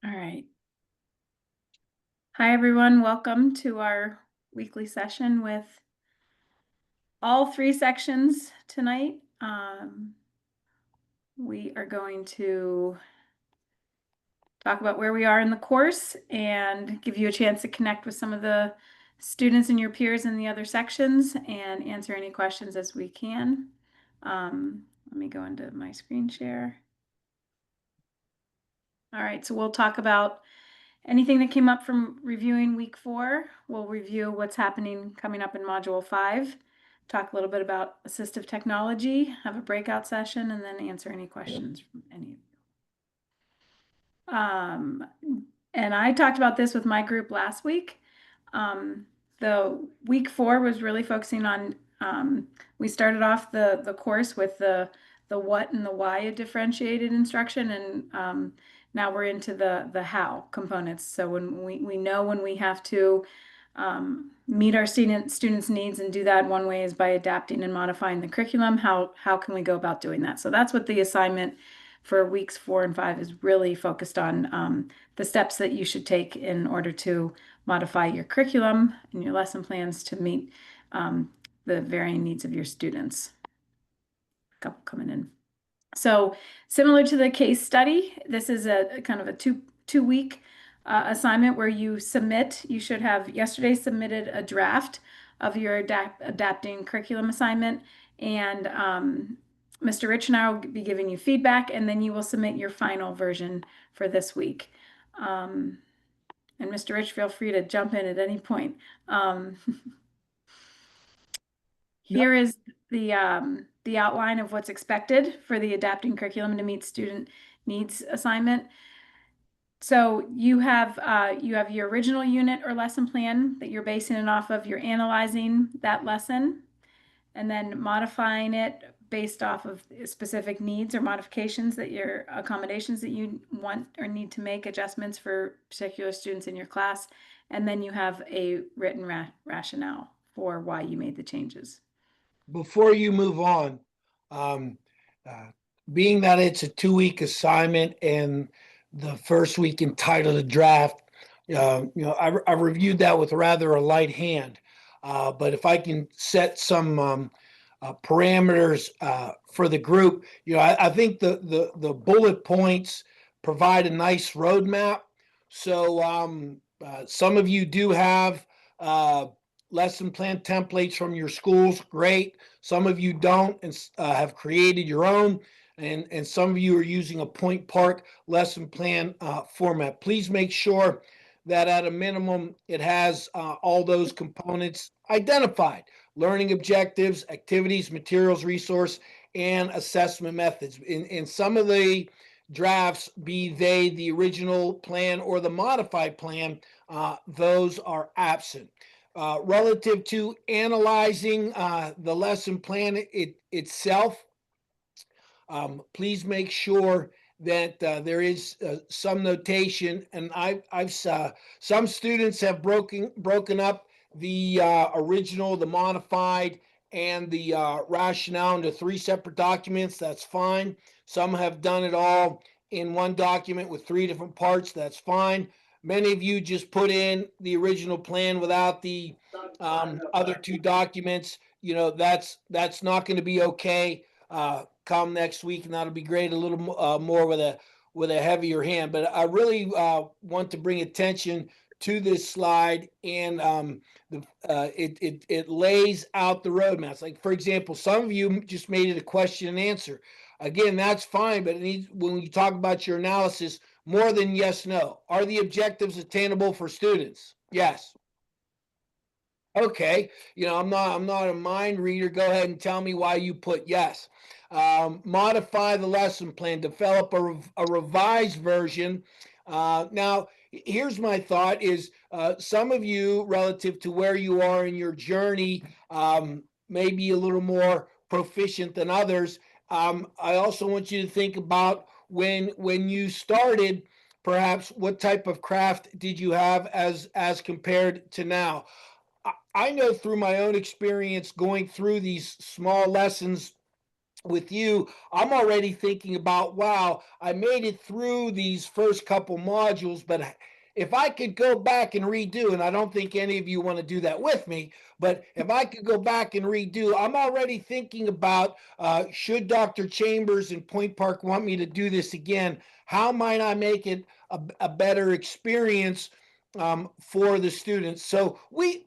All right. Hi, everyone. Welcome to our weekly session with all three sections tonight. We are going to talk about where we are in the course and give you a chance to connect with some of the students and your peers in the other sections and answer any questions as we can. Let me go into my screen share. All right, so we'll talk about anything that came up from reviewing week 4. We'll review what's happening coming up in module 5, talk a little bit about assistive technology, have a breakout session, and then answer any questions from any of you. And I talked about this with my group last week. The week 4 was really focusing on, we started off the course with the what and the why of differentiated instruction, and now we're into the how components. So when we know when we have to meet our students' needs, and do that one way is by adapting and modifying the curriculum. How can we go about doing that? So that's what the assignment for weeks 4 and 5 is really focused on, the steps that you should take in order to modify your curriculum and your lesson plans to meet the varying needs of your students. A couple coming in. So similar to the case study, this is a kind of a two-week assignment where you should have yesterday submitted a draft of your adapting curriculum assignment, and Mr. Rich and I will be giving you feedback, and then you will submit your final version for this week. And Mr. Rich, feel free to jump in at any point. Here is the outline of what's expected for the adapting curriculum to meet student needs assignment. So you have your original unit or lesson plan that you're basing it off of. You're analyzing that lesson and then modifying it based off of specific needs or modifications that your accommodations that you want or need to make adjustments for particular students in your class. And then you have a written rationale for why you made the changes. Before you move on, um, uh, being that it's a 2-week assignment and the first week entitled a draft, I reviewed that with rather a light hand. But if I can set some parameters for the group, I think the bullet points provide a nice roadmap. So some of you do have lesson plan templates from your schools. Great. Some of you don't and have created your own. And some of you are using a point part lesson plan format. Please make sure that at a minimum it has all those components identified: learning objectives, activities, materials, resource, and assessment methods. In some of the drafts, be they the original plan or the modified plan, those are absent. Relative to analyzing the lesson plan itself, please make sure that there is some notation. And I've some students have broken up the original, the modified, and the rationale into 3 separate documents. That's fine. Some have done it all in one document with 3 different parts. That's fine. Many of you just put in the original plan without the other 2 documents. That's not going to be okay. Come next week, and that'll be great. A little more with a heavier hand. But I really want to bring attention to this slide, and it lays out the roadmaps. Like, for example, some of you just made it a question and answer. Again, that's fine, but when you talk about your analysis, more than yes, no. Are the objectives attainable for students? Yes. Okay, I'm not a mind reader. Go ahead and tell me why you put yes. Modify the lesson plan, develop a revised version. Now, here's my thought is some of you, relative to where you are in your journey, may be a little more proficient than others. I also want you to think about when you started, perhaps what type of craft did you have as compared to now. I know through my own experience going through these small lessons with you, I'm already thinking about, wow, I made it through these first couple modules, but if I could go back and redo, and I don't think any of you want to do that with me, but if I could go back and redo, I'm already thinking about should Dr. Chambers in Point Park want me to do this again? How might I make it a better experience for the students? So we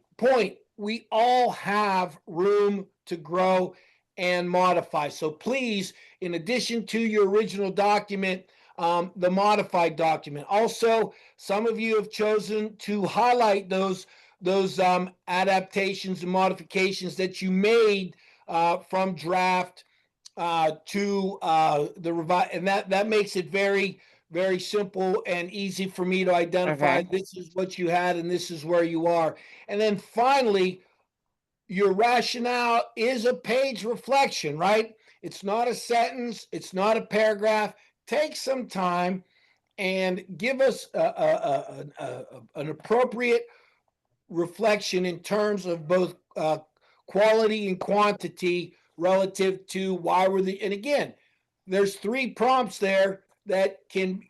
all have room to grow and modify. So please, in addition to your original document, the modified document. Also, some of you have chosen to highlight those adaptations and modifications that you made from draft to the revive, and that makes it very simple and easy for me to identify Okay. this is what you had and this is where you are. And then finally, your rationale is a page reflection, right? It's not a sentence, it's not a paragraph. Take some time and give us an appropriate reflection in terms of both quality and quantity relative to why we're the. And again, there's 3 prompts there that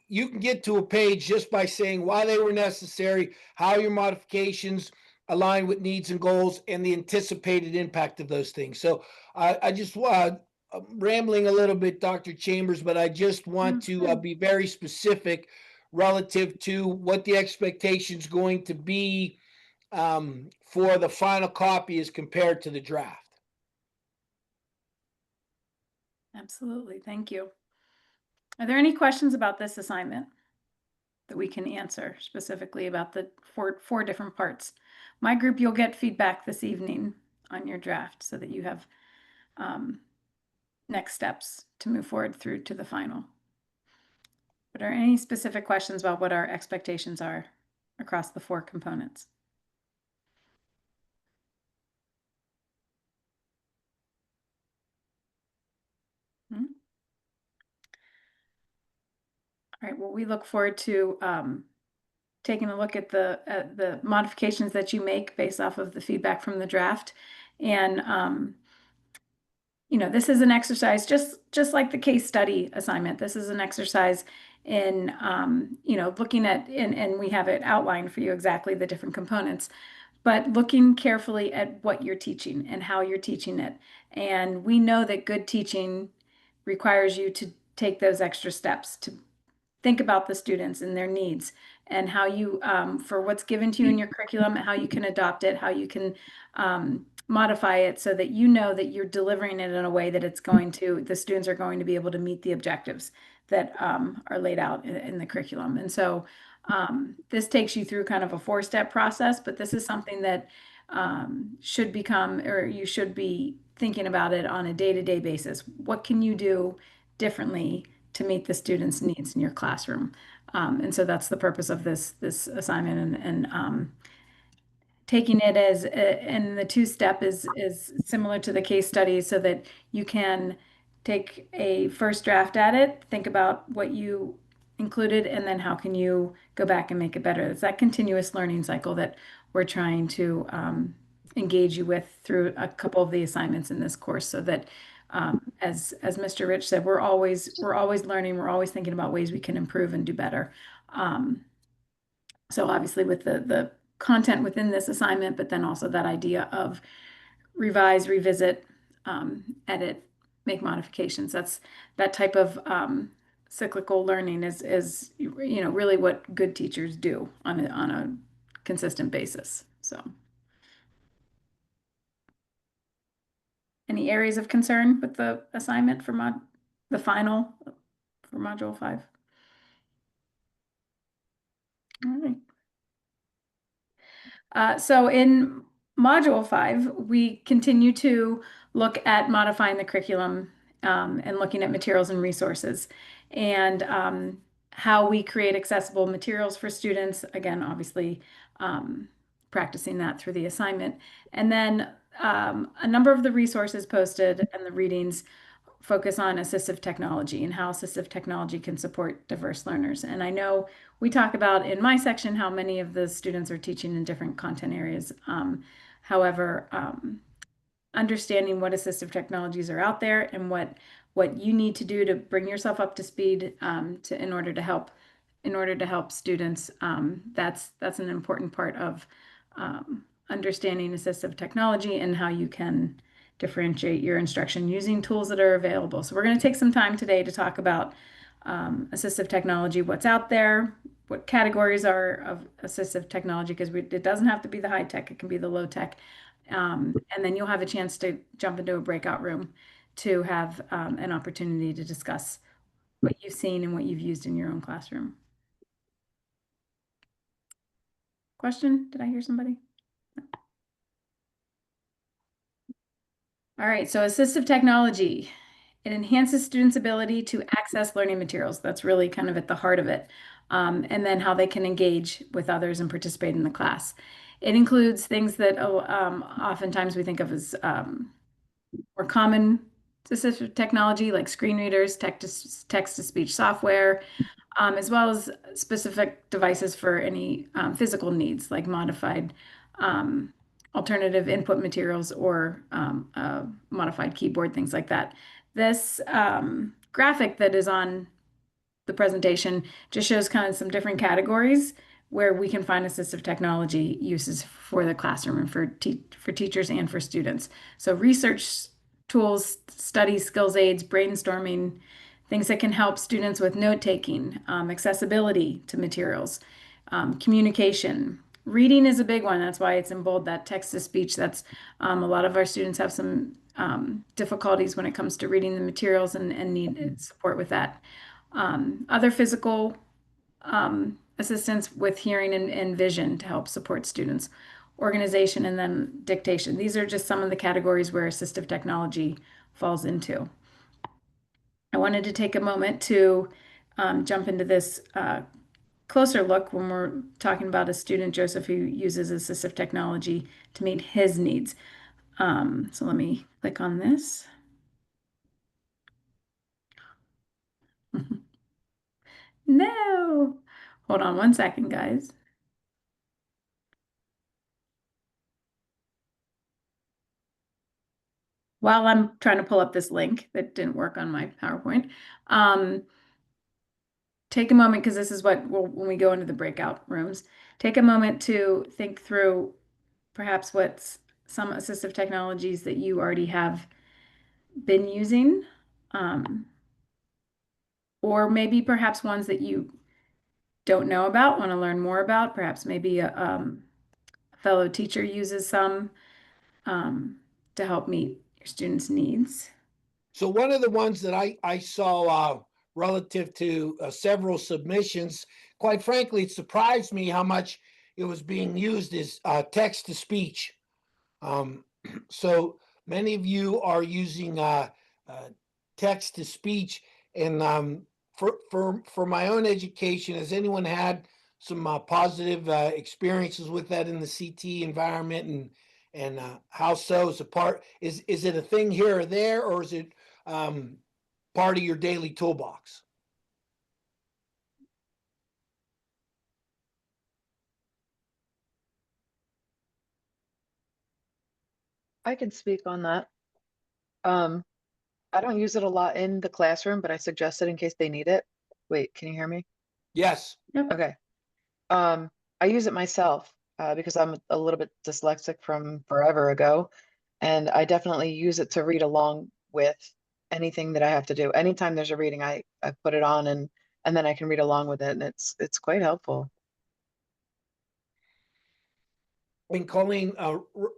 you can get to a page just by saying why they were necessary, how your modifications align with needs and goals, and the anticipated impact of those things. So I just I'm rambling a little bit, Dr. Chambers, but I just want to Good. be very specific relative to what the expectation is going to be for the final copy as compared to the draft. Absolutely. Thank you. Are there any questions about this assignment that we can answer specifically about the four different parts? My group, you'll get feedback this evening on your draft so that you have next steps to move forward through to the final. But are any specific questions about what our expectations are across the 4 components? Hmm? All right, well, we look forward to taking a look at the modifications that you make based off of the feedback from the draft. And this is an exercise just like the case study assignment. This is an exercise in looking at and we have it outlined for you exactly the different components, but looking carefully at what you're teaching and how you're teaching it. And we know that good teaching requires you to take those extra steps to think about the students and their needs and how you for what's given to you in your curriculum, how you can adopt it, how you can modify it so that you know that you're delivering it in a way that the students are going to be able to meet the objectives that are laid out in the curriculum. And so this takes you through kind of a 4-step process, but this is something that should become, or you should be thinking about it on a day-to-day basis. What can you do differently to meet the students' needs in your classroom? And so that's the purpose of this assignment, and taking it as and the 2-step is similar to the case study, so that you can take a first draft at it, think about what you included, and then how can you go back and make it better. It's that continuous learning cycle that we're trying to engage you with through a couple of the assignments in this course, so that as Mr. Rich said, we're always learning, we're always thinking about ways we can improve and do better. So obviously with the content within this assignment, but then also that idea of revise, revisit, edit, make modifications. That's that type of cyclical learning is really what good teachers do on a consistent basis. So, any areas of concern with the assignment for the final for module 5? All right. So in module 5, we continue to look at modifying the curriculum and looking at materials and resources, and how we create accessible materials for students. Again, obviously, practicing that through the assignment. And then a number of the resources posted and the readings focus on assistive technology and how assistive technology can support diverse learners. And I know we talk about in my section how many of the students are teaching in different content areas. However, understanding what assistive technologies are out there and what you need to do to bring yourself up to speed in order to help students. That's an important part of understanding assistive technology and how you can differentiate your instruction using tools that are available. So we're going to take some time today to talk about assistive technology, what's out there, what categories are of assistive technology, because it doesn't have to be the high tech, it can be the low tech. And then you'll have a chance to jump into a breakout room to have an opportunity to discuss what you've seen and what you've used in your own classroom. Question? Did I hear somebody? All right, so assistive technology. It enhances students' ability to access learning materials. That's really kind of at the heart of it. And then how they can engage with others and participate in the class. It includes things that oftentimes we think of as more common assistive technology, like screen readers, text-to-speech software, as well as specific devices for any physical needs, like modified um, alternative input materials or modified keyboard, things like that. This graphic that is on the presentation just shows kind of some different categories where we can find assistive technology uses for the classroom and for teachers and for students. So research tools, study skills aids, brainstorming, things that can help students with note taking, accessibility to materials, communication. Reading is a big one. That's why it's in bold, that text to speech. That's a lot of our students have some difficulties when it comes to reading the materials and need support with that. Other physical assistance with hearing and vision to help support students. Organization and then dictation. These are just some of the categories where assistive technology falls into. I wanted to take a moment to jump into this closer look when we're talking about a student, Joseph, who uses assistive technology to meet his needs. So let me click on this. No. Hold on one second, guys. While I'm trying to pull up this link that didn't work on my PowerPoint, um, take a moment because this is when we go into the breakout rooms, take a moment to think through perhaps what's some assistive technologies that you already have been using, um, or maybe perhaps ones that you don't know about, want to learn more about. Perhaps maybe a fellow teacher uses some um, to help meet your students' needs. So one of the ones that I saw relative to several submissions, quite frankly, it surprised me how much it was being used is text to speech. Um, so many of you are using uh, text to speech, and for my own education, has anyone had some positive experiences with that in the CT environment, and how so? Is it a thing here or there, or is it um, part of your daily toolbox? I can speak on that. Um, I don't use it a lot in the classroom, but I suggest it in case they need it. Wait, can you hear me? Yes. Yep. Okay. I use it myself because I'm a little bit dyslexic from forever ago, and I definitely use it to read along with anything that I have to do. Anytime there's a reading, I put it on and then I can read along with it, and it's quite helpful. And Colleen,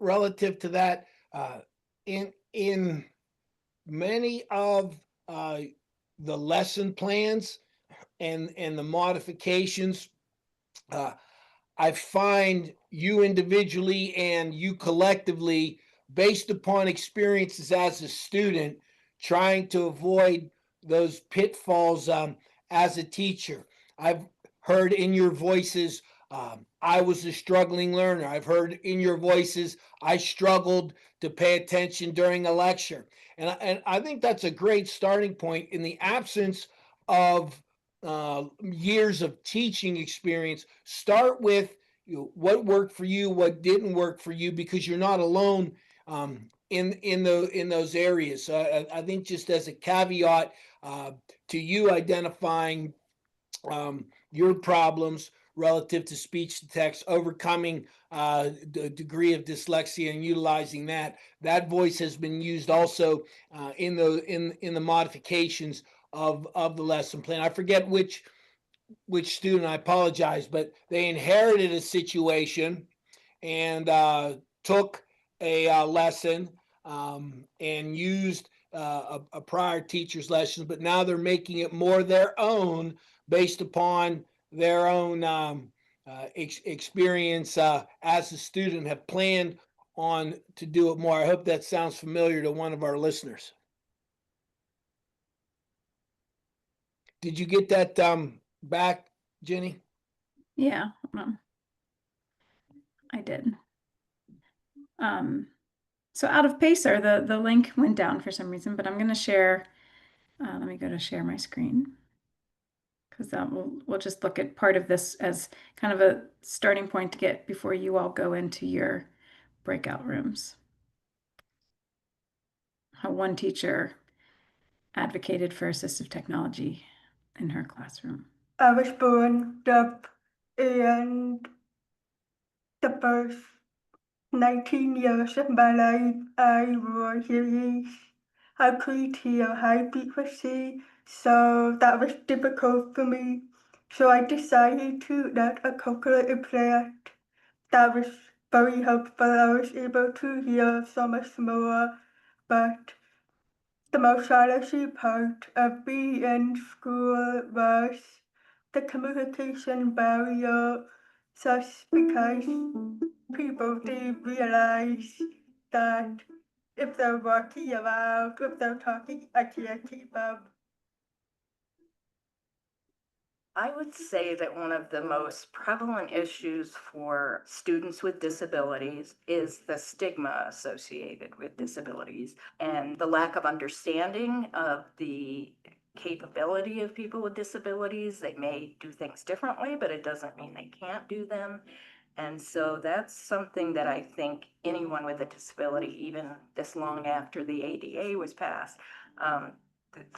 relative to that, in many of the lesson plans and the modifications, uh, I find you individually and you collectively, based upon experiences as a student, trying to avoid those pitfalls as a teacher. I've heard in your voices, I was a struggling learner. I've heard in your voices, I struggled to pay attention during a lecture. And I think that's a great starting point in the absence of years of teaching experience. Start with what worked for you, what didn't work for you, because you're not alone in those areas. So I think just as a caveat to you identifying your problems relative to speech to text, overcoming the degree of dyslexia and utilizing that voice has been used also in the modifications of the lesson plan. I forget which student, I apologize, but they inherited a situation and took a lesson and used a prior teacher's lessons, but now they're making it more their own based upon their own experience as a student, have planned on to do it more. I hope that sounds familiar to one of our listeners. Did you get that back, Jenny? Yeah, I did. So out of Pacer, the link went down for some reason, but I'm going to share. Let me go to share my screen because we'll just look at part of this as kind of a starting point to get before you all go into your breakout rooms. How one teacher advocated for assistive technology in her classroom. I was born deaf, and the first 19 years of my life I was raised. I could hear high frequency, so that was difficult for me. So I decided to let a cochlear implant. That was very helpful. I was able to hear so much more, but the most challenging part of being in school was the communication barrier, just because people didn't realize that if they're walking around, if they're talking, I can't keep up. I would say that one of the most prevalent issues for students with disabilities is the stigma associated with disabilities and the lack of understanding of the capability of people with disabilities. They may do things differently, but it doesn't mean they can't do them. And so that's something that I think anyone with a disability, even this long after the ADA was passed,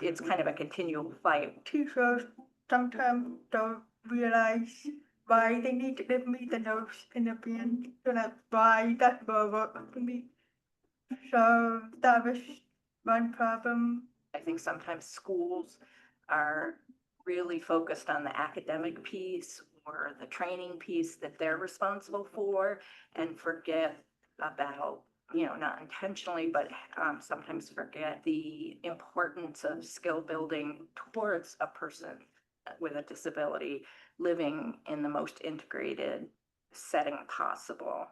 it's kind of a continual fight. Teachers sometimes don't realize why they need to give me the notes in advance, so that's why that's more work for me. So that was one problem. I think sometimes schools are really focused on the academic piece or the training piece that they're responsible for and forget about, not intentionally, but sometimes forget the importance of skill building towards a person with a disability living in the most integrated setting possible.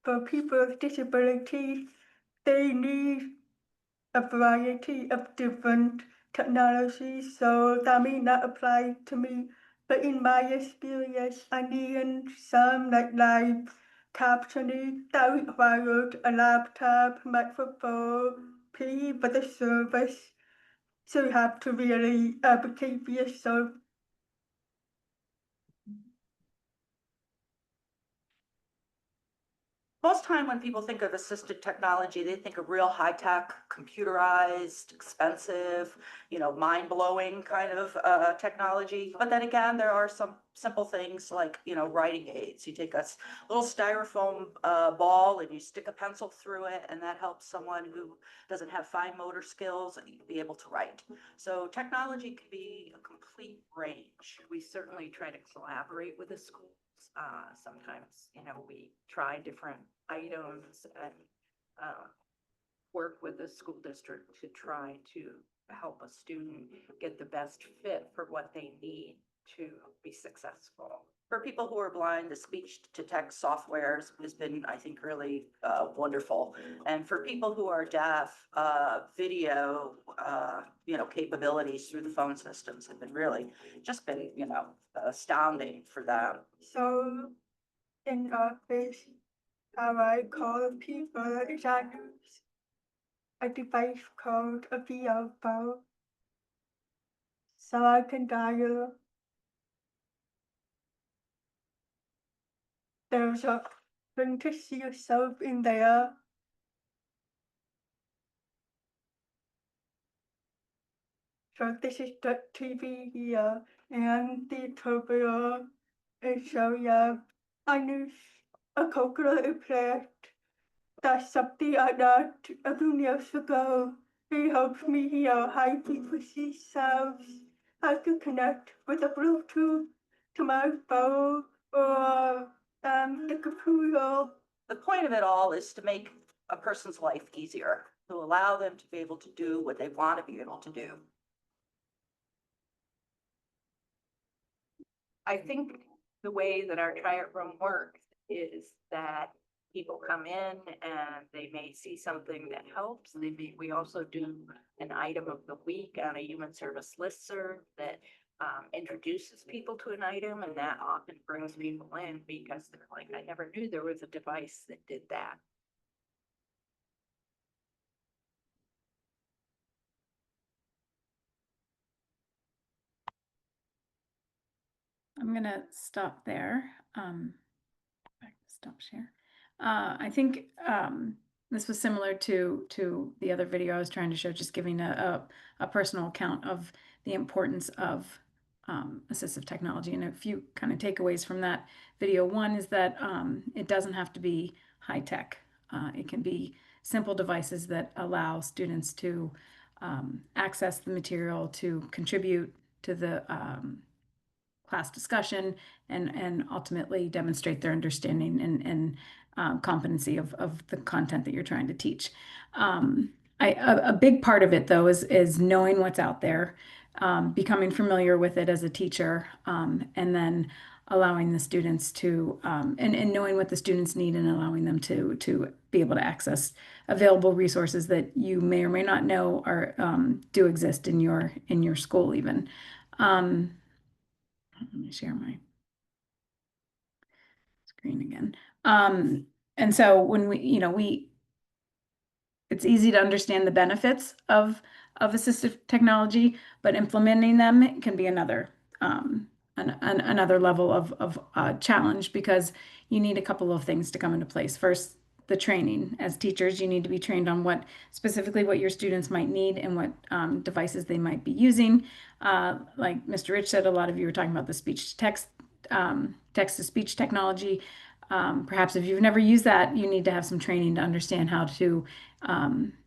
For people with disabilities, they need a variety of different technologies, so that may not apply to me. But in my experience, I need some like live captioning that required a laptop, microphone, pay for the service. So you have to really advocate for yourself. Most time when people think of assisted technology, they think of real high-tech, computerized, expensive, mind-blowing kind of technology. But then again, there are some simple things like, writing aids. You take a little styrofoam ball and you stick a pencil through it, and that helps someone who doesn't have fine motor skills be able to write. So technology can be a complete range. We certainly try to collaborate with the schools. Sometimes, we try different items and work with the school district to try to help a student get the best fit for what they need to be successful. For people who are blind, the speech to text softwares has been, I think, really wonderful. And for people who are deaf, video, capabilities through the phone systems have been really just been, astounding for them. So in office, how I call people is I use a device called a VR phone, so I can dial there's a thing to see yourself in there. So this is the TV here and the turbine. And so yeah, I use a calculator plate. That's something I learned a few years ago. It helps me hear high frequency sounds. I can connect with a Bluetooth to my phone or the computer. The point of it all is to make a person's life easier, to allow them to be able to do what they want to be able to do. I think the way that our try it room works is that people come in and they may see something that helps. We also do an item of the week on a human service listserv that introduces people to an item, and that often brings people in because they're like, I never knew there was a device that did that. I'm gonna stop there. Stop share. I think this was similar to the other video I was trying to show, just giving a personal account of the importance of assistive technology. And a few kind of takeaways from that video. One is that it doesn't have to be high tech. It can be simple devices that allow students to access the material, to contribute to the class discussion, and ultimately demonstrate their understanding and competency of the content that you're trying to teach. A big part of it, though, is knowing what's out there, becoming familiar with it as a teacher, and then allowing the students to and knowing what the students need and allowing them to be able to access available resources that you may or may not know are do exist in your school even. Let me share my screen again. And so when it's easy to understand the benefits of assistive technology, but implementing them can be another another level of challenge, because you need a couple of things to come into place. First, the training. As teachers, you need to be trained on specifically what your students might need and what devices they might be using. Like Mr. Rich said, a lot of you were talking about the speech to text, text to speech technology. Perhaps if you've never used that, you need to have some training to understand how to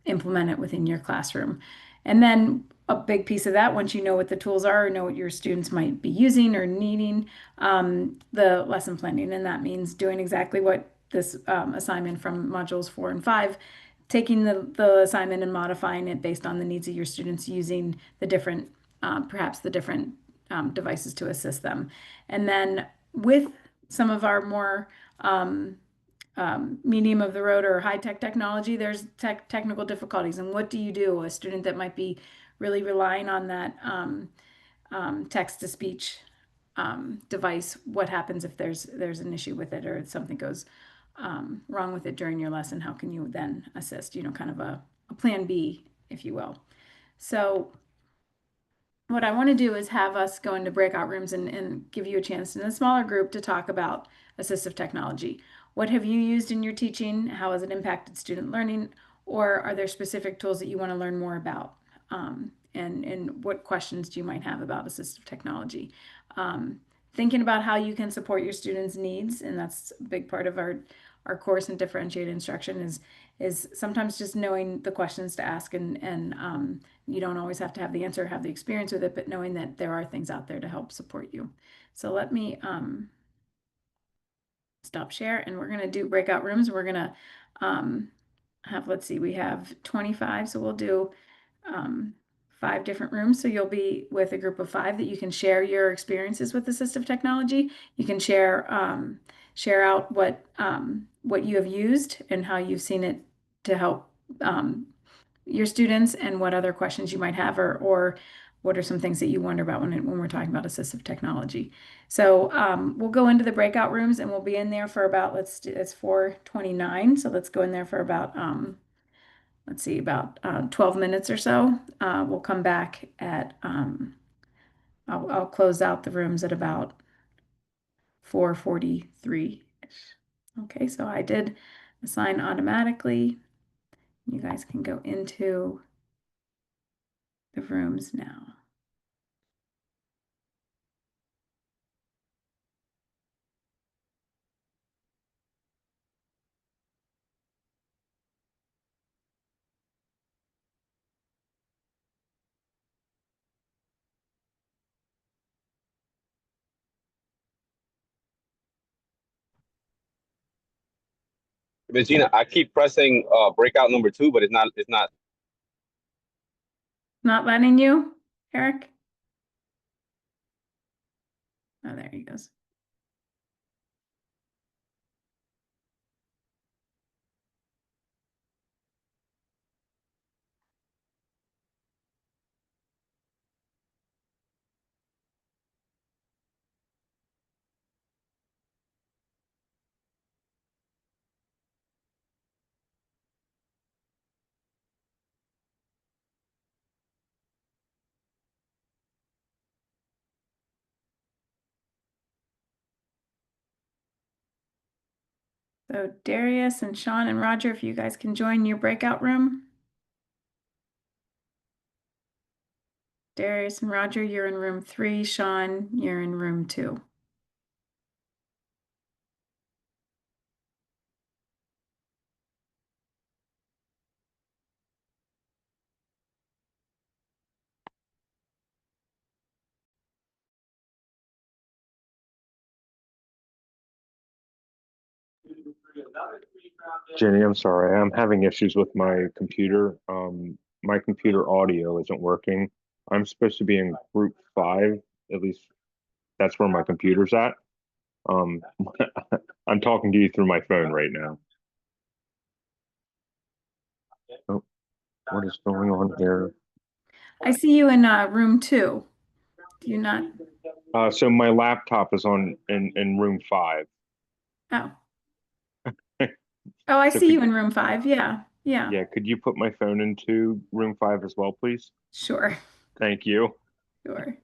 implement it within your classroom. And then a big piece of that, once you know what the tools are, or know what your students might be using or needing, the lesson planning. And that means doing exactly what this assignment from modules 4 and 5, taking the assignment and modifying it based on the needs of your students, using the different, perhaps the different devices to assist them. And then with some of our more medium of the road or high-tech technology, there's technical difficulties. And what do you do? A student that might be really relying on that text-to-speech device, what happens if there's an issue with it, or something goes wrong with it during your lesson? How can you then assist? Kind of a plan B, if you will. So what I want to do is have us go into breakout rooms and give you a chance in a smaller group to talk about assistive technology. What have you used in your teaching? How has it impacted student learning? Or are there specific tools that you want to learn more about? And what questions do you might have about assistive technology? Thinking about how you can support your students' needs, and that's a big part of our course in differentiated instruction, is sometimes just knowing the questions to ask, and you don't always have to have the answer or have the experience with it, but knowing that there are things out there to help support you. So let me stop share, and we're going to do breakout rooms. We're going to let's see, we have 25, so we'll do 5 different rooms. So you'll be with a group of 5 that you can share your experiences with assistive technology. You can share out what you have used and how you've seen it to help your students, and what other questions you might have, or what are some things that you wonder about when we're talking about assistive technology. So we'll go into the breakout rooms, and we'll be in there for about, it's 4:29. So let's go in there for about, let's see, about 12 minutes or so. We'll come back at, I'll close out the rooms at about 4:43. Okay, so I did assign automatically. You guys can go into the rooms now. Regina, I keep pressing breakout number 2, but it's not. Not letting you, Eric? Oh, there he goes. So Darius and Sean and Roger, if you guys can join your breakout room. Darius and Roger, you're in room 3. Sean, you're in room 2. Jenny, I'm sorry. I'm having issues with my computer. My computer audio isn't working. I'm supposed to be in group 5. At least that's where my computer's at. Um, I'm talking to you through my phone right now. Oh, what is going on here? I see you in room 2. Do you not? So my laptop is on in room 5. Oh. Oh, I So see you in room 5. Yeah. Yeah. yeah, could you put my phone into room 5 as well, please? Sure. Thank you. Sure.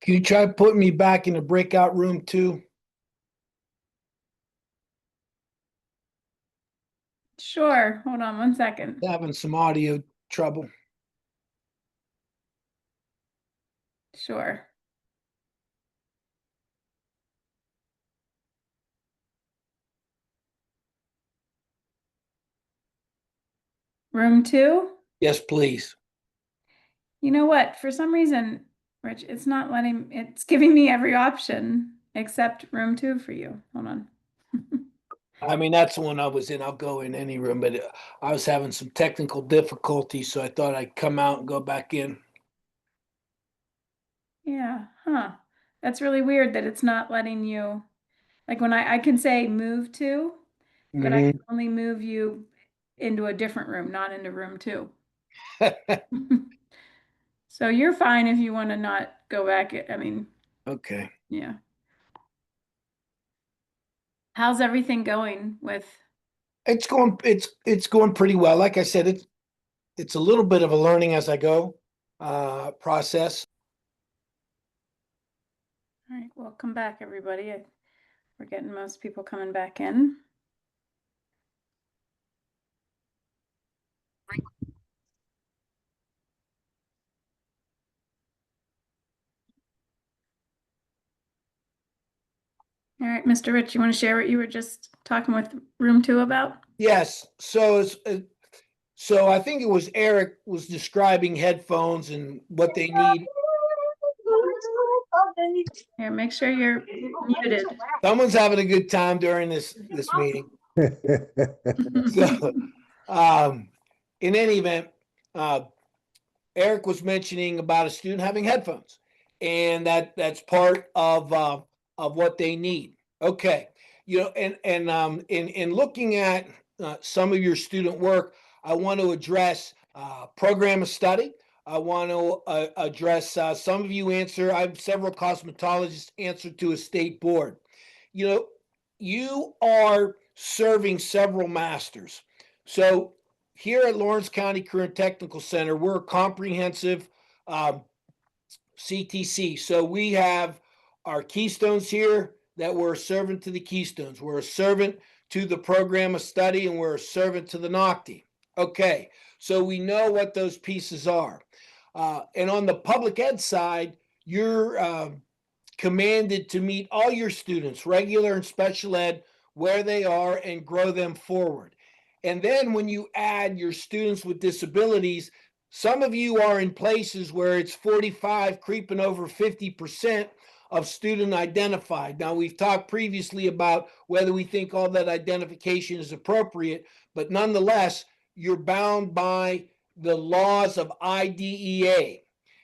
Can you try putting me back in the breakout room too? Sure. Hold on one second. Having some audio trouble. Sure. Room 2? Yes, please. You know what? For some reason, Rich, it's giving me every option except room 2 for you. Hold on. I mean, that's the one I was in. I'll go in any room, but I was having some technical difficulties, so I thought I'd come out and go back in. Yeah, huh. That's really weird that it's not letting you, like when I can say move to, but I can Mhm. only move you into a different room, not into room 2. So you're fine if you want to not go back. I mean, Okay. yeah. How's everything going with? It's going pretty well. Like I said, it's a little bit of a learning as I go process. All right, welcome back, everybody. We're getting most people coming back in. All right, Mr. Rich, you want to share what you were just talking with room 2 about? Yes. So I think it was Eric was describing headphones and what they need. Here, make sure you're muted. Someone's having a good time during this meeting. So, um, in any event, uh, Eric was mentioning about a student having headphones, and that's part of what they need. Okay, and in looking at some of your student work, I want to address program of study. I want to address some of you answer. I have several cosmetologists answer to a state board. You know, you are serving several masters, so here at Lawrence County Career Technical Center, we're a comprehensive CTC. So we have our keystones here that we're a servant to the keystones. We're a servant to the program of study, and we're a servant to the NOCTI. Okay, so we know what those pieces are. And on the public ed side, you're commanded to meet all your students, regular and special ed, where they are and grow them forward. And then when you add your students with disabilities, some of you are in places where it's 45, creeping over 50% of student identified. Now, we've talked previously about whether we think all that identification is appropriate, but nonetheless, you're bound by the laws of IDEA.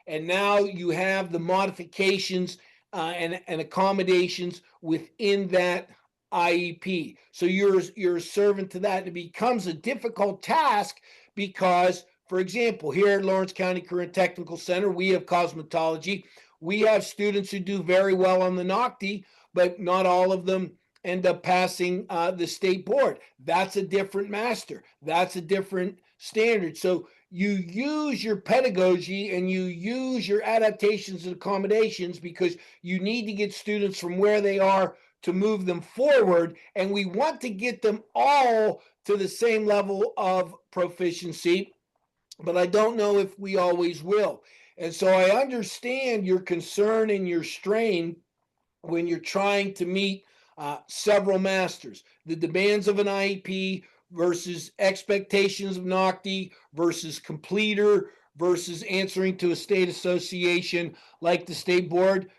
And now you have the modifications and accommodations within that IEP. So you're a servant to that. And it becomes a difficult task because, for example, here at Lawrence County Career Technical Center, we have cosmetology. We have students who do very well on the NOCTI, but not all of them end up passing the state board. That's a different master. That's a different standard. So you use your pedagogy and you use your adaptations and accommodations because you need to get students from where they are to move them forward. And we want to get them all to the same level of proficiency, but I don't know if we always will. And so I understand your concern and your strain when you're trying to meet several masters, the demands of an IEP versus expectations of NOCTI versus completer versus answering to a state association like the state board.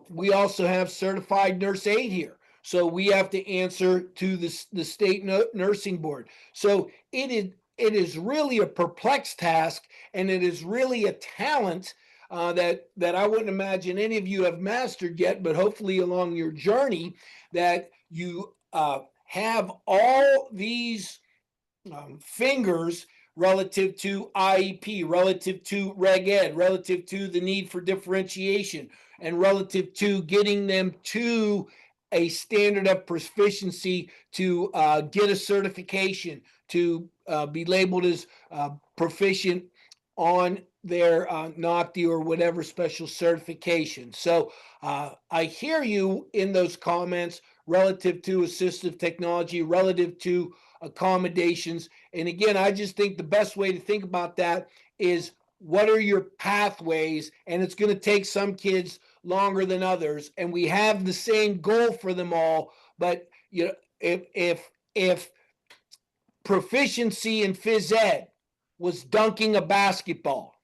We also have certified nurse aide here. So we have to answer to the state nursing board. So it is really a perplexed task, and it is really a talent that I wouldn't imagine any of you have mastered yet, but hopefully along your journey that you have all these fingers relative to IEP, relative to Reg Ed, relative to the need for differentiation, and relative to getting them to a standard of proficiency to get a certification, to be labeled as proficient on their NOCTI or whatever special certification. So I hear you in those comments relative to assistive technology, relative to accommodations. And again, I just think the best way to think about that is what are your pathways? And it's going to take some kids longer than others. And we have the same goal for them all. But you know, if proficiency in phys ed was dunking a basketball,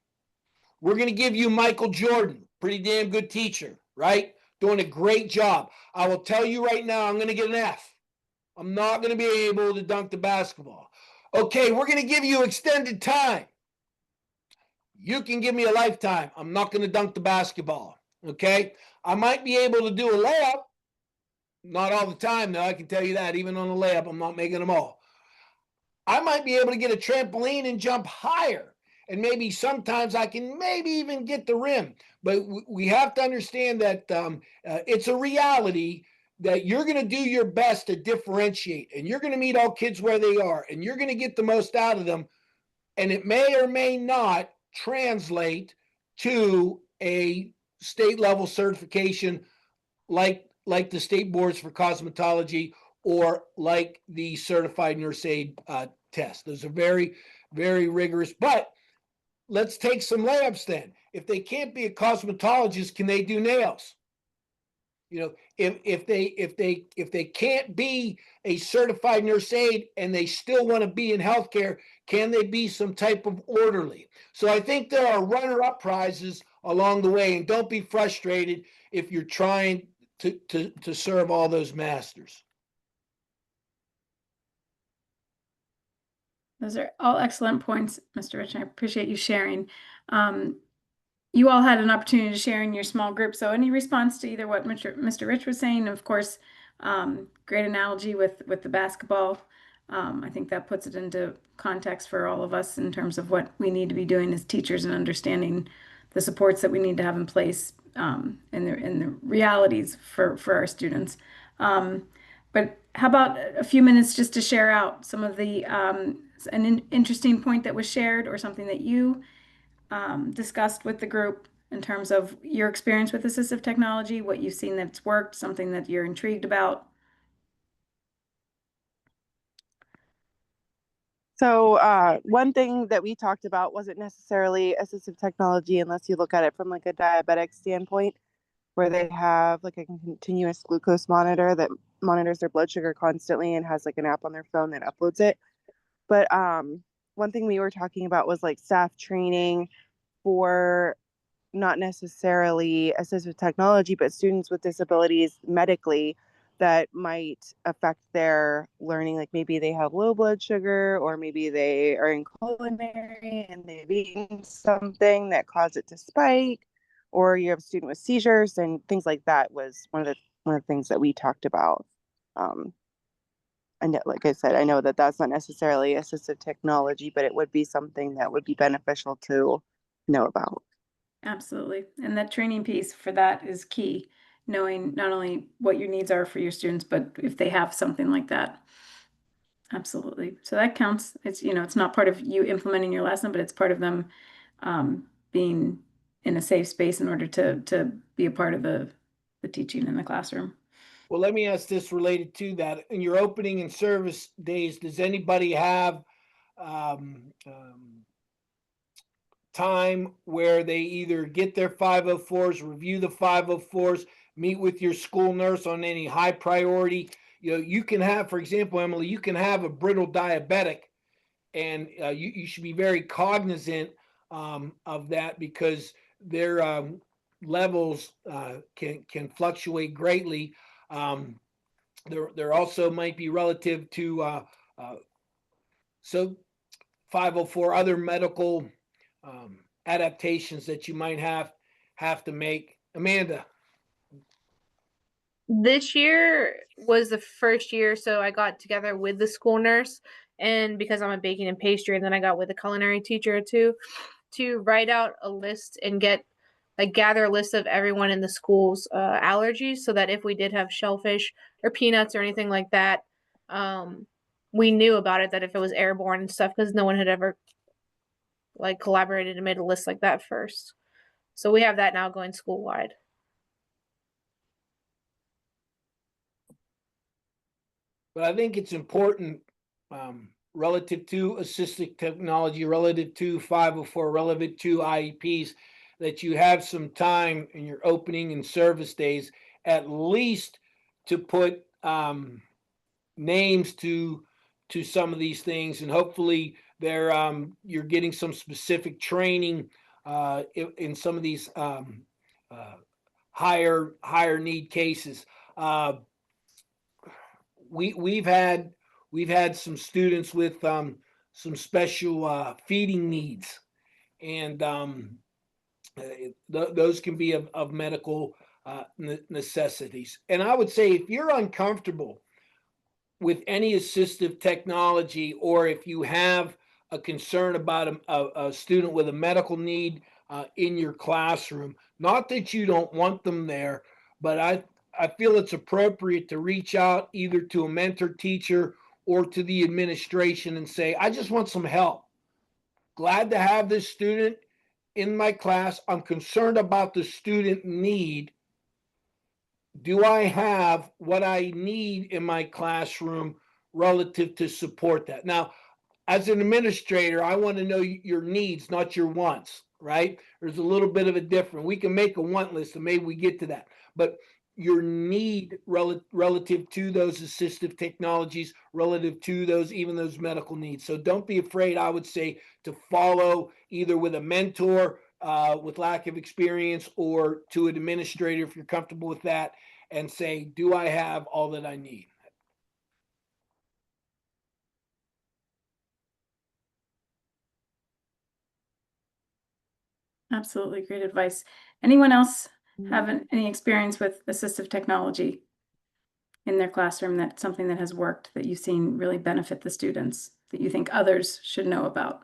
we're going to give you Michael Jordan, pretty damn good teacher, right? Doing a great job. I will tell you right now, I'm going to get an F. I'm not going to be able to dunk the basketball. Okay, we're going to give you extended time. You can give me a lifetime. I'm not going to dunk the basketball. Okay, I might be able to do a layup. Not all the time, though. I can tell you that. Even on a layup, I'm not making them all. I might be able to get a trampoline and jump higher. And maybe sometimes I can maybe even get the rim. But we have to understand that it's a reality that you're going to do your best to differentiate. And you're going to meet all kids where they are. And you're going to get the most out of them. And it may or may not translate to a state level certification like the state boards for cosmetology or like the certified nurse aid test. Those are very, very rigorous. But let's take some layups then. If they can't be a cosmetologist, can they do nails? You know, if they can't be a certified nurse aid and they still want to be in healthcare, can they be some type of orderly? So I think there are runner-up prizes along the way, and don't be frustrated if you're trying to serve all those masters. Those are all excellent points, Mr. Rich. I appreciate you sharing. You all had an opportunity to share in your small group. So any response to either what Mr. Rich was saying, of course, great analogy with the basketball. I think that puts it into context for all of us in terms of what we need to be doing as teachers and understanding the supports that we need to have in place and the realities for our students. But how about a few minutes just to share out some of the an interesting point that was shared or something that you discussed with the group in terms of your experience with assistive technology, what you've seen that's worked, something that you're intrigued about? So one thing that we talked about wasn't necessarily assistive technology unless you look at it from like a diabetic standpoint, where they have like a continuous glucose monitor that monitors their blood sugar constantly and has like an app on their phone that uploads it. But one thing we were talking about was like staff training for not necessarily assistive technology, but students with disabilities medically that might affect their learning. Like maybe they have low blood sugar, or maybe they are in culinary and they've eaten something that caused it to spike, or you have a student with seizures and things like that was one of the things that we talked about. I know, like I said, I know that that's not necessarily assistive technology, but it would be something that would be beneficial to know about. Absolutely. And that training piece for that is key, knowing not only what your needs are for your students, but if they have something like that. Absolutely. So that counts. It's, it's not part of you implementing your lesson, but it's part of them being in a safe space in order to be a part of the teaching in the classroom. Well, let me ask this related to that. In your opening and service days, does anybody have time where they either get their 504s, review the 504s, meet with your school nurse on any high priority? You can have, for example, Emily, you can have a brittle diabetic, and you should be very cognizant of that because their levels can fluctuate greatly. There also might be relative to so 504 other medical adaptations that you might have to make. Amanda. This year was the first year, so I got together with the school nurse, and because I'm a baking and pastry, and then I got with a culinary teacher too, to write out a list and gather a list of everyone in the school's allergies, so that if we did have shellfish or peanuts or anything like that, we knew about it, that if it was airborne and stuff, because no one had ever like collaborated and made a list like that first. So we have that now going school wide. But I think it's important relative to assistive technology, relative to 504, relative to IEPs, that you have some time in your opening and service days, at least to put names to some of these things, and hopefully they're you're getting some specific training in some of these higher need cases. We've had some students with some special feeding needs, and those can be of medical necessities. And I would say, if you're uncomfortable with any assistive technology, or if you have a concern about a student with a medical need in your classroom, not that you don't want them there, but I feel it's appropriate to reach out either to a mentor teacher or to the administration and say, I just want some help. Glad to have this student in my class. I'm concerned about the student need. Do I have what I need in my classroom relative to support that? Now, as an administrator, I want to know your needs, not your wants, right? There's a little bit of a difference. We can make a want list, and maybe we get to that. But your need relative to those assistive technologies, relative to those medical needs. So don't be afraid, I would say, to follow either with a mentor with lack of experience, or to an administrator if you're comfortable with that, and say, do I have all that I need? Absolutely great advice. Anyone else have any experience with assistive technology in their classroom, that's something that has worked, that you've seen really benefit the students, that you think others should know about?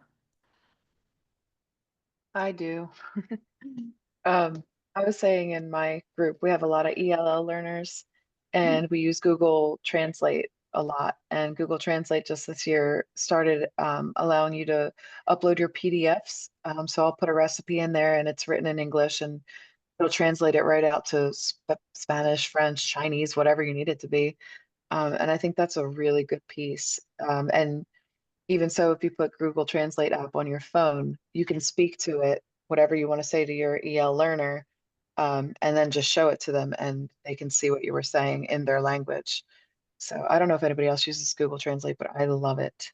I do. Um, I was saying in my group, we have a lot of ELL learners, and we use Google Translate a lot. And Google Translate just this year started allowing you to upload your PDFs. So I'll put a recipe in there, and it's written in English, and it'll translate it right out to Spanish, French, Chinese, whatever you need it to be. And I think that's a really good piece. And even so, if you put Google Translate app on your phone, you can speak to it, whatever you want to say to your EL learner, and then just show it to them, and they can see what you were saying in their language. So I don't know if anybody else uses Google Translate, but I love it.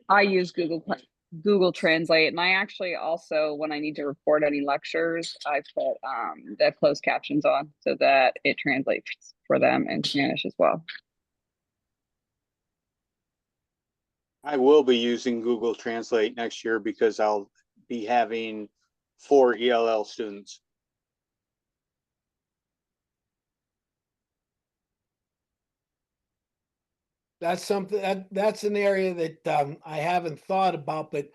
I use Google Translate, and I actually also, when I need to record any lectures, I put the closed captions on so that it translates for them in Spanish as well. I will be using Google Translate next year because I'll be having 4 ELL students. That's something that's an area that I haven't thought about, but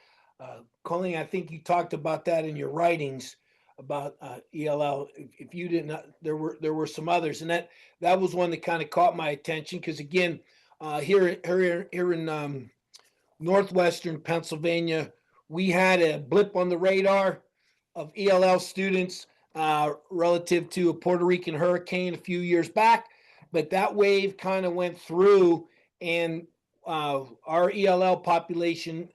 Colleen, I think you talked about that in your writings about ELL. If you didn't, there were some others, and that was one that kind of caught my attention, because again, here in northwestern Pennsylvania, we had a blip on the radar of ELL students relative to a Puerto Rican hurricane a few years back, but that wave kind of went through, and our ELL population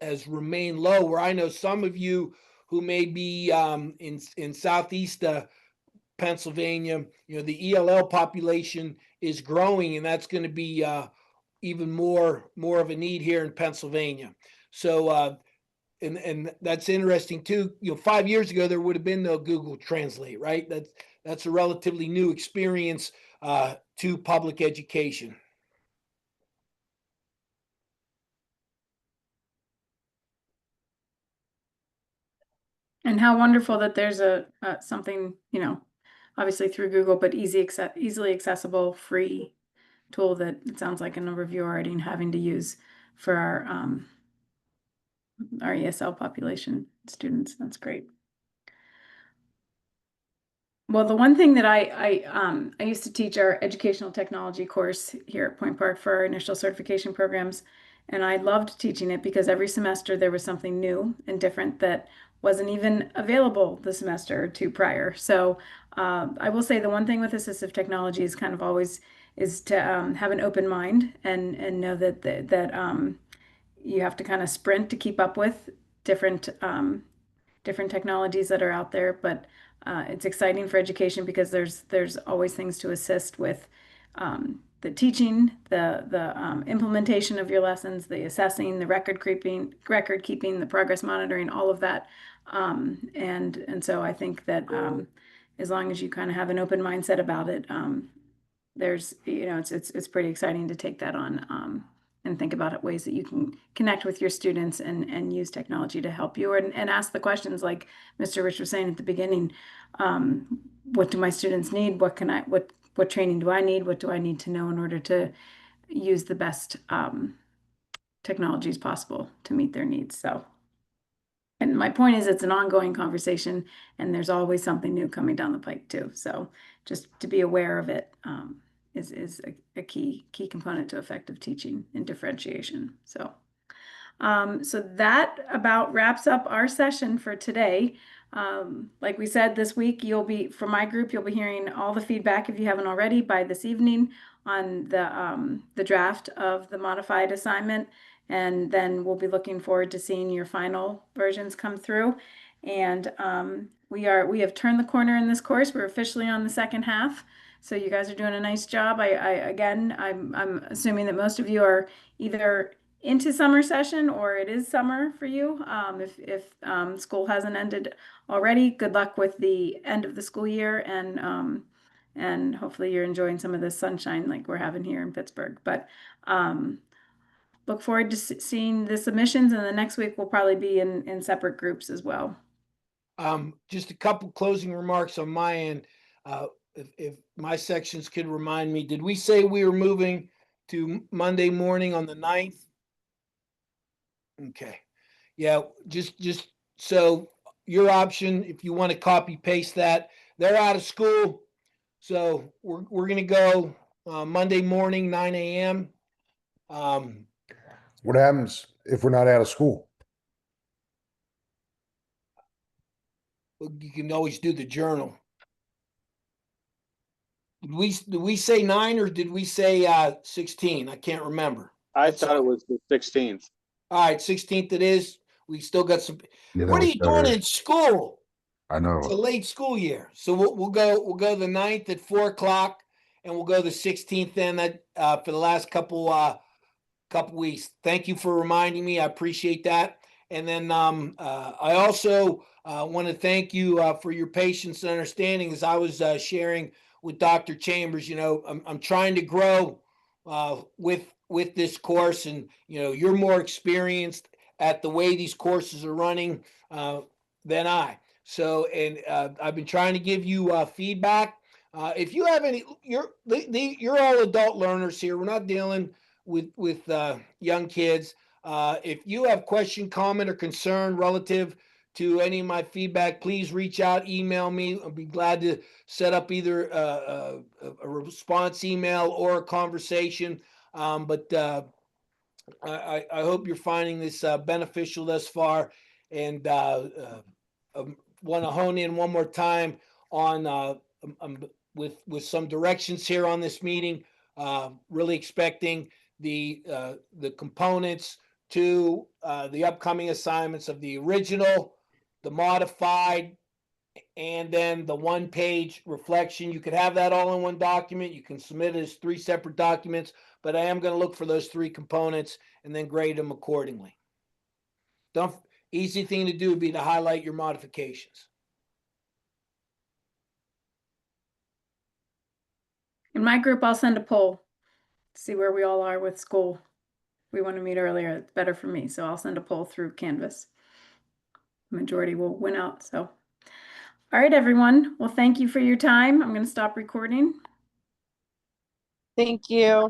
has remained low. Where I know some of you who may be in southeast Pennsylvania, the ELL population is growing, and that's going to be even more of a need here in Pennsylvania. So and that's interesting too. 5 years ago there would have been no Google Translate, right? That's a relatively new experience to public education. And how wonderful that there's a something, obviously through Google, but easily accessible, free tool that it sounds like a number of you are already having to use for our ESL population students. That's great. Well, the one thing that I used to teach our educational technology course here at Point Park for our initial certification programs, And I loved teaching it because every semester there was something new and different that wasn't even available the semester or two prior. So I will say the one thing with assistive technology is kind of always is to have an open mind and know that you have to kind of sprint to keep up with different different technologies that are out there. But it's exciting for education because there's always things to assist with the teaching, the implementation of your lessons, the assessing, the record keeping, the progress monitoring, all of that. And so I think that as long as you kind of have an open mindset about it, there's it's pretty exciting to take that on and think about ways that you can connect with your students and use technology to help you and ask the questions like Mr. Rich was saying at the beginning. What do my students need? What training do I need? What do I need to know in order to use the best technologies possible to meet their needs? So, and my point is it's an ongoing conversation and there's always something new coming down the pike too. So just to be aware of it is a key component to effective teaching and differentiation. So so that about wraps up our session for today. Like we said, this week from my group, you'll be hearing all the feedback if you haven't already by this evening on the draft of the modified assignment. And then we'll be looking forward to seeing your final versions come through. And we have turned the corner in this course. We're officially on the second half. So you guys are doing a nice job. I'm assuming that most of you are either into summer session or it is summer for you. If school hasn't ended already, good luck with the end of the school year and hopefully you're enjoying some of the sunshine like we're having here in Pittsburgh. But look forward to seeing the submissions, and the next week we'll probably be in separate groups as well. Just a couple closing remarks on my end. If my sections could remind me, did we say we were moving to Monday morning on the 9th? Okay. Yeah, just so your option, if you want to copy paste that, they're out of school. So we're going to go Monday morning, 9 a.m. What happens if we're not out of school? You can always do the journal. Did we say 9 or did we say 16? I can't remember. I thought it was the 16th. All right, 16th it is. We still got some. Yeah, What are you doing in school? I know. It's a late school year. So we'll go the 9th at 4 o'clock and we'll go the 16th then for the last couple weeks. Thank you for reminding me. I appreciate that. And then I also want to thank you for your patience and understanding as I was sharing with Dr. Chambers. I'm trying to grow with this course, and you're more experienced at the way these courses are running than I. So, and I've been trying to give you feedback. If you have any, you're all adult learners here. We're not dealing with young kids. If you have question, comment, or concern relative to any of my feedback, please reach out, email me. I'll be glad to set up either a response email or a conversation. But I hope you're finding this beneficial thus far, and want to hone in one more time on with some directions here on this meeting. Really expecting the components to the upcoming assignments of the original, the modified, and then the one-page reflection. You could have that all in one document. You can submit it as 3 separate documents, but I am going to look for those 3 components and then grade them accordingly. Easy thing to do would be to highlight your modifications. In my group, I'll send a poll to see where we all are with school. If we want to meet earlier, it's better for me. So I'll send a poll through Canvas. Majority will win out. So, all right, everyone. Well, thank you for your time. I'm going to stop recording. Thank you.